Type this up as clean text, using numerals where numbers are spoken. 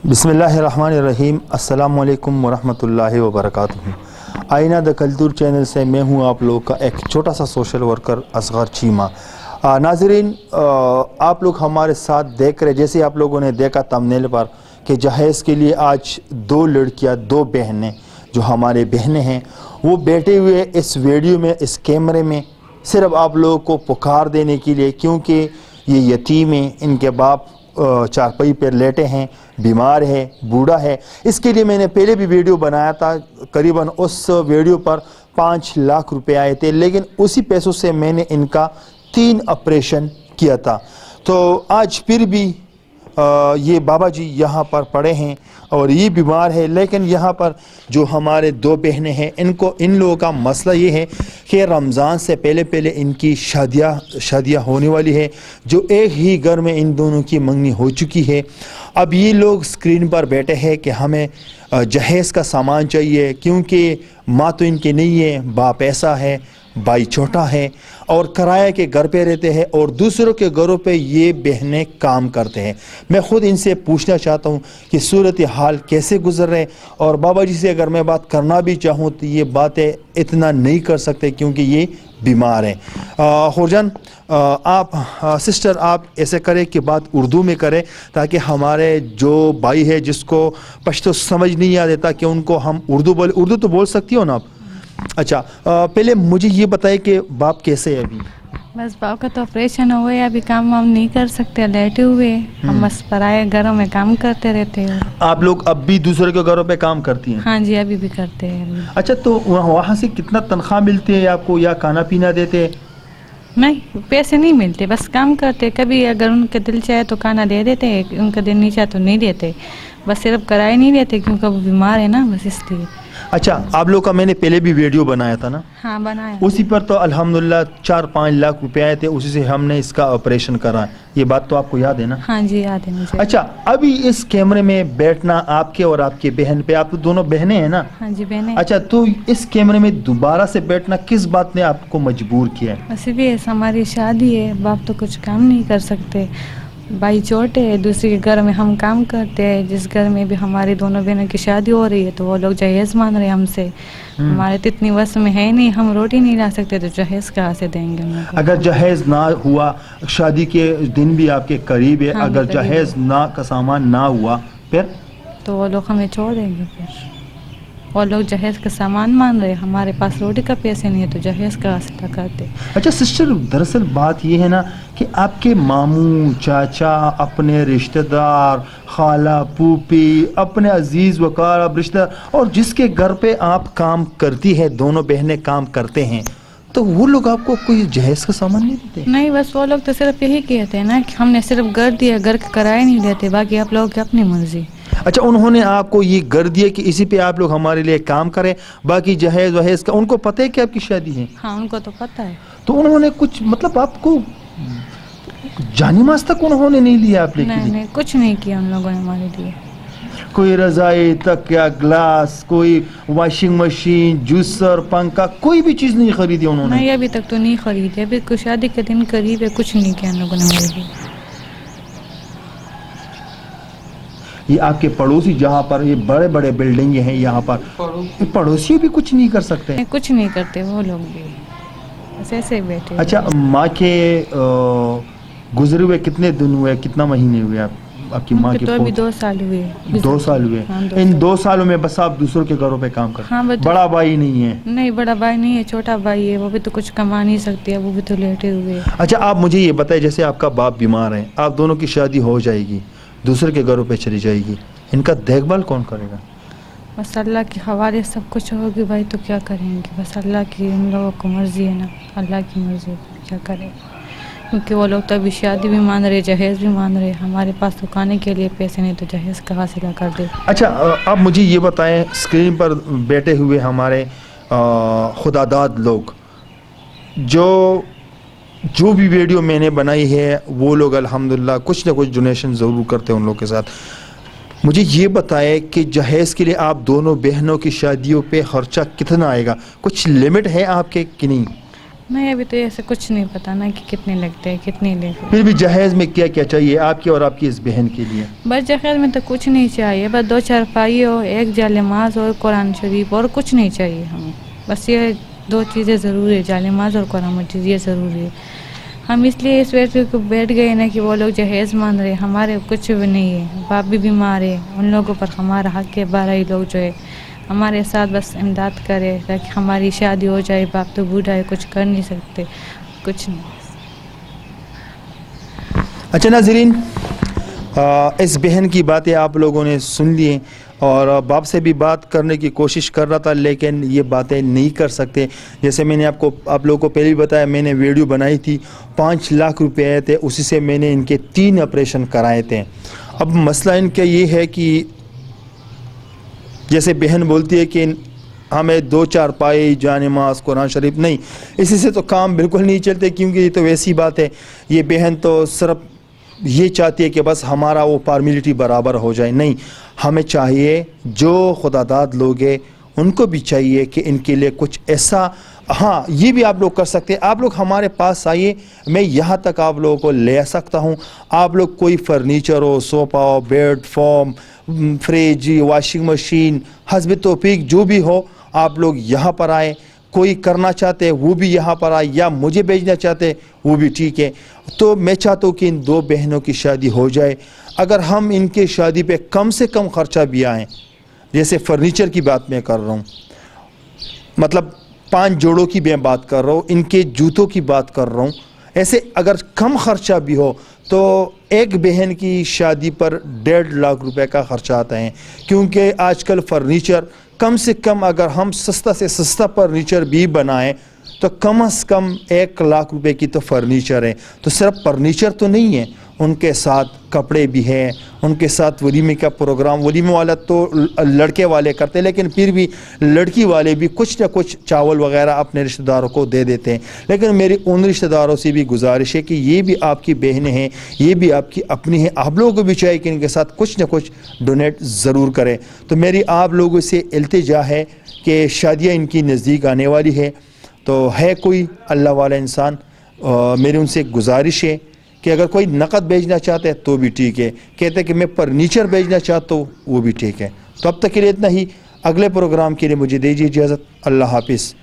بسم اللہ الرحمن الرحیم. السلام علیکم ورحمۃ اللہ وبرکاتہ. آئینہ دا کلتور چینل سے میں ہوں آپ لوگ کا ایک چھوٹا سا سوشل ورکر اصغر چیمہ. ناظرین، آپ لوگ ہمارے ساتھ دیکھ رہے، جیسے آپ لوگوں نے دیکھا تمنیل پر، کہ جہیز کے لیے آج دو لڑکیاں، دو بہنیں جو ہمارے بہنیں ہیں، وہ بیٹھے ہوئے اس ویڈیو میں، اس کیمرے میں، صرف آپ لوگوں کو پکار دینے کے لیے، کیونکہ یہ یتیم ہیں، ان کے باپ چارپائی پر لیٹے ہیں، بیمار ہے، بوڑھا ہے. اس کے لیے میں نے پہلے بھی ویڈیو بنایا تھا، قریباً اس ویڈیو پر 5 لاکھ روپے آئے تھے، لیکن اسی پیسوں سے میں نے ان کا 3 آپریشن کیا تھا. تو آج پھر بھی یہ بابا جی یہاں پر پڑے ہیں اور یہ بیمار ہے، لیکن یہاں پر جو ہمارے دو بہنیں ہیں، ان لوگوں کا مسئلہ یہ ہے کہ رمضان سے پہلے ان کی شادیاں ہونے والی ہے، جو ایک ہی گھر میں ان دونوں کی منگنی ہو چکی ہے. اب یہ لوگ اسکرین پر بیٹھے ہیں کہ ہمیں جہیز کا سامان چاہیے، کیونکہ ماں تو ان کے نہیں ہے، باپ ایسا ہے، بھائی چھوٹا ہے اور کرایہ کے گھر پہ رہتے ہیں اور دوسروں کے گھروں پہ یہ بہنیں کام کرتے ہیں. میں خود ان سے پوچھنا چاہتا ہوں کہ صورتحال کیسے گزر رہے، اور بابا جی سے اگر میں بات کرنا بھی چاہوں تو یہ باتیں اتنا نہیں کر سکتے کیونکہ یہ بیمار ہیں. خورجان، آپ سسٹر، آپ ایسے کریں کہ بات اردو میں کریں تاکہ ہمارے جو بھائی ہے جس کو پشتو سمجھ نہیں آ دیتا کہ ان کو ہم اردو تو بول سکتی ہو نا آپ؟ اچھا، پہلے مجھے یہ بتائے کہ باپ کیسے ہے ابھی؟ بس باپ کا تو آپریشن ہوا ہے، ابھی کام وام نہیں کر سکتے، لیٹے ہوئے. ہم بس پرائے گھروں میں کام کرتے رہتے ہیں. آپ لوگ اب بھی دوسرے کے گھروں پہ کام کرتی ہیں؟ ہاں جی، ابھی بھی کرتے ہیں. اچھا، تو وہاں سے کتنا تنخواہ ملتی ہے آپ کو، یا کھانا پینا دیتے؟ نہیں، پیسے نہیں ملتے، بس کام کرتے. کبھی اگر ان کا دل چاہے تو کھانا دے دیتے، ان کا دل نہیں چاہے تو نہیں دیتے. بس صرف کرائے نہیں دیتے کیونکہ وہ بیمار ہے نا، بس اس لیے. اچھا، آپ لوگ کا میں نے پہلے بھی ویڈیو بنایا تھا نا؟ ہاں، بنایا. اسی پر تو الحمدللہ 4-5 لاکھ روپے آئے تھے، اسی سے ہم نے اس کا آپریشن کرا. یہ بات تو آپ کو یاد ہے نا؟ ہاں جی، یاد ہے مجھے. اچھا، ابھی اس کیمرے میں بیٹھنا آپ کے اور آپ کے بہن پہ، آپ تو دونوں بہنیں ہیں نا؟ ہاں جی، بہنیں. اچھا، تو اس کیمرے میں دوبارہ سے بیٹھنا کس بات نے آپ کو مجبور کیا ہے؟ ویسے بھی ہماری شادی ہے، باپ تو کچھ کام نہیں کر سکتے، بھائی چھوٹے ہے، دوسرے کے گھر میں ہم کام کرتے ہیں. جس گھر میں بھی ہماری دونوں بہنوں کی شادی ہو رہی ہے تو وہ لوگ جہیز مان رہے ہیں ہم سے. ہمارے تو اتنی وس میں ہے نہیں، ہم روٹی نہیں لا سکتے تو جہیز کہاں سے دیں گے؟ اگر جہیز نہ ہوا، شادی کے دن بھی آپ کے قریب ہے، ہاں، اگر جہیز نہ کا سامان نہ ہوا پھر تو وہ لوگ ہمیں چھوڑ دیں گے. پھر وہ لوگ جہیز کا سامان مان رہے، ہمارے پاس روٹی کا پیسے نہیں ہے تو جہیز کا حاصلہ کرتے. اچھا سسٹر، دراصل بات یہ ہے نا کہ آپ کے ماموں، چاچا، اپنے رشتہ دار، خالہ، پھوپھی، اپنے عزیز وقارب رشتہ دار، اور جس کے گھر پہ آپ کام کرتی ہے، دونوں بہنیں کام کرتے ہیں، تو وہ لوگ آپ کو کوئی جہیز کا سامان نہیں دیتے؟ نہیں، بس وہ لوگ تو صرف یہی کہتے ہیں نا کہ ہم نے صرف گھر دیا، گھر کا کرایہ نہیں دیتے، باقی آپ لوگوں کی اپنی مرضی. اچھا، انہوں نے آپ کو یہ گھر دیا کہ اسی پہ آپ لوگ ہمارے لیے کام کریں، باقی جہیز وہیز کا ان کو پتہ ہے کہ آپ کی شادی ہے؟ ہاں، ان کو تو پتہ ہے. تو انہوں نے کچھ مطلب آپ کو جانی ماز تک انہوں نے نہیں لیا آپ کے لیے؟ نہیں، کچھ نہیں کیا ان لوگوں نے ہمارے لیے. کوئی رضائی تک یا گلاس، کوئی واشنگ مشین، جوسر، پنکھا، کوئی بھی چیز نہیں خریدی انہوں نے؟ نہیں، ابھی تک تو نہیں خریدی. ابھی شادی کے دن قریب ہے، کچھ نہیں کیا ان لوگوں نے ہمارے لیے. یہ آپ کے پڑوسی جہاں پر یہ بڑے بڑے بلڈنگ ہیں، یہاں پر پڑوسی بھی کچھ نہیں کر سکتے؟ کچھ نہیں کرتے وہ لوگ بھی، بس ایسے بیٹھے. اچھا، ماں کے گزرے ہوئے کتنے دن ہوئے، کتنا مہینے ہوئے آپ کی ماں کے؟ تو ابھی 2 سال ہوئے. 2 سال ہوئے. ان 2 سالوں میں بس آپ دوسروں کے گھروں پہ کام کرتے؟ ہاں، بڑا بھائی نہیں ہے؟ نہیں، بڑا بھائی نہیں ہے، چھوٹا بھائی ہے، وہ بھی تو کچھ کما نہیں سکتے، وہ بھی تو لیٹے ہوئے. اچھا، آپ مجھے یہ بتائیں، جیسے آپ کا باپ بیمار ہے، آپ دونوں کی شادی ہو جائے گی، دوسرے کے گھروں پہ چلی جائے گی، ان کا دیکھ بھال کون کرے گا؟ بس اللہ کے حوالے سب کچھ ہوگی بھائی، تو کیا کریں گے؟ بس اللہ کی، ہم لوگوں کو مرضی ہے نا، اللہ کی مرضی ہے، کیا کریں؟ کیونکہ وہ لوگ تو ابھی شادی بھی مان رہے، جہیز بھی مان رہے، ہمارے پاس تو کھانے کے لیے پیسے نہیں تو جہیز کا حاصلہ کر دے. اچھا، آپ مجھے یہ بتائیں، اسکرین پر بیٹھے ہوئے ہمارے خدا داد لوگ، جو بھی ویڈیو میں نے بنائی ہے، وہ لوگ الحمدللہ کچھ نہ کچھ ڈونیشن ضرور کرتے ہیں ان لوگ کے ساتھ. مجھے یہ بتائے کہ جہیز کے لیے آپ دونوں بہنوں کی شادیوں پہ خرچہ کتنا آئے گا؟ کچھ لمٹ ہے آپ کے کہ نہیں؟ نہیں ابھی تو ایسے کچھ نہیں پتا نا کہ کتنے لگتے ہیں کتنے لیتے. پھر بھی جہیز میں کیا کیا چاہیے آپ کی اور آپ کی اس بہن کے لیے؟ بس جہیز میں تو کچھ نہیں چاہیے, بس 2 چارپائی ہو, 1 جالماز اور قرآن شریف, اور کچھ نہیں چاہیے ہمیں. بس یہ 2 چیزیں ضروری ہے, جالماز اور قرآن مجید, یہ ضروری ہے. ہم اس لیے اس وجہ سے بیٹھ گئے نا کہ وہ لوگ جہیز مان رہے, ہمارے کچھ بھی نہیں ہے, باپ بھی بیمار ہے, ان لوگوں پر ہمارا حق ہے. 12 لوگ جو ہے ہمارے ساتھ بس امداد کرے تاکہ ہماری شادی ہو جائے. باپ تو بوڑھا ہے, کچھ کر نہیں سکتے, کچھ نہیں. اچھا ناظرین, اس بہن کی باتیں آپ لوگوں نے سن لی, اور باپ سے بھی بات کرنے کی کوشش کر رہا تھا لیکن یہ باتیں نہیں کر سکتے. جیسے میں نے آپ لوگوں کو پہلے بھی بتایا, میں نے ویڈیو بنائی تھی, 5 لاکھ روپے آئے تھے, اسی سے میں نے ان کے 3 آپریشن کرائے تھے. اب مسئلہ ان کا یہ ہے کہ جیسے بہن بولتی ہے کہ ہمیں 2 چارپائی, جانماز, قرآن شریف نہیں, اسی سے تو کام بالکل نہیں چلتے, کیونکہ یہ تو ویسی بات ہے. یہ بہن تو صرف یہ چاہتی ہے کہ بس ہمارا وہ فارمیلٹی برابر ہو جائے. نہیں, ہمیں چاہیے جو خدا داد لوگ ہیں ان کو بھی چاہیے کہ ان کے لیے کچھ ایسا, ہاں یہ بھی آپ لوگ کر سکتے ہیں. آپ لوگ ہمارے پاس آئیے, میں یہاں تک آپ لوگوں کو لے آ سکتا ہوں. آپ لوگ کوئی فرنیچر ہو, صوفہ ہو, بیڈ, فارم, فریج, واشنگ مشین, حسب توفیق جو بھی ہو, آپ لوگ یہاں پر آئیں. کوئی کرنا چاہتے وہ بھی یہاں پر آئے, یا مجھے بھیجنا چاہتے وہ بھی ٹھیک ہے. تو میں چاہتا ہوں کہ ان 2 بہنوں کی شادی ہو جائے. اگر ہم ان کے شادی پہ کم سے کم خرچہ بھی آئیں, جیسے فرنیچر کی بات میں کر رہا ہوں, مطلب 5 جوڑوں کی میں بات کر رہا ہوں, ان کے جوتوں کی بات کر رہا ہوں, ایسے اگر کم خرچہ بھی ہو تو ایک بہن کی شادی پر 1.5 لاکھ روپے کا خرچہ آتا ہے. کیونکہ آج کل فرنیچر کم سے کم اگر ہم سستا سے سستا فرنیچر بھی بنائیں تو کم از کم 1 لاکھ روپے کی تو فرنیچر ہے. تو صرف فرنیچر تو نہیں ہے, ان کے ساتھ کپڑے بھی ہیں, ان کے ساتھ ولیمے کا پروگرام, ولیمے والا تو لڑکے والے کرتے ہیں لیکن پھر بھی لڑکی والے بھی کچھ نہ کچھ چاول وغیرہ اپنے رشتہ داروں کو دے دیتے ہیں. لیکن میری ان رشتہ داروں سے بھی گزارش ہے کہ یہ بھی آپ کی بہنیں ہیں, یہ بھی آپ کی اپنی ہیں, آپ لوگوں کو بھی چاہیے کہ ان کے ساتھ کچھ نہ کچھ ڈونیٹ ضرور کریں. تو میری آپ لوگوں سے التجا ہے کہ شادیاں ان کی نزدیک آنے والی ہے, تو ہے کوئی اللہ والا انسان, میری ان سے گزارش ہے کہ اگر کوئی نقد بھیجنا چاہتے ہیں تو بھی ٹھیک ہے, کہتے ہیں کہ میں فرنیچر بھیجنا چاہتا ہوں وہ بھی ٹھیک ہے. تو اب تک کے لیے اتنا ہی, اگلے پروگرام کے لیے مجھے دیجیے اجازت. اللہ حافظ.